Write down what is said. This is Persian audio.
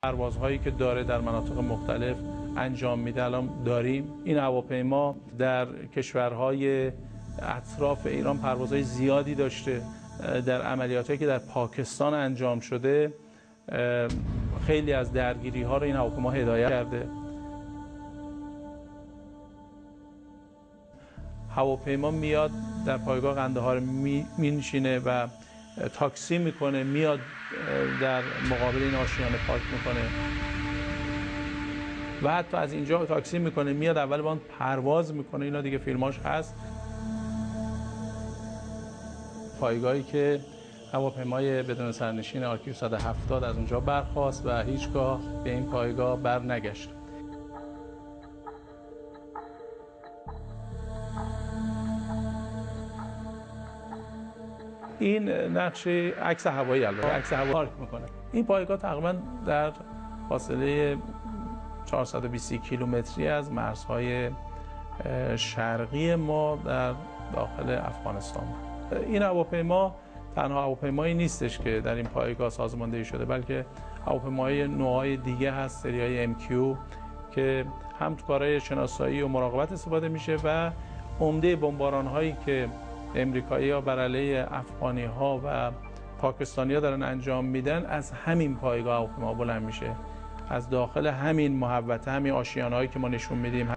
پروازهایی که داره در مناطق مختلف انجام میده الان داریم. این هواپیما در کشورهای اطراف ایران پروازهای زیادی داشته. در عملیاتی که در پاکستان انجام شده خیلی از درگیری ها رو این هواپیما هدایت کرده. هواپیما میاد در پایگاه قندهار مینشینه و تاکسی میکنه، میاد در مقابل این آشیانه پارک میکنه و حتی از اینجا تاکسی میکنه میاد اول با اون پرواز میکنه. اینا دیگه فیلماش هست. پایگاهی که هواپیمای بدون سرنشین آرکیو 170 از اونجا برخاست و هیچگاه به این پایگاه بر نگشت. این نقش عکس هوایی البته عکس هوایی پارک میکنه. این پایگاه تقریبا در فاصله 420 کیلومتری از مرزهای شرقی ما در داخل افغانستان. این هواپیما تنها هواپیمایی نیستش که در این پایگاه سازماندهی شده، بلکه هواپیمای نوعای دیگه هست، سریای MQ که هم تو کارهای شناسایی و مراقبت استفاده میشه و عمده بمباران هایی که امریکایی‌ها بر علیه افغانی‌ها و پاکستانی‌ها دارن انجام میدن از همین پایگاه هواپیما بلند میشه، از داخل همین محوطه، همین آشیانه‌هایی که ما نشون میدیم.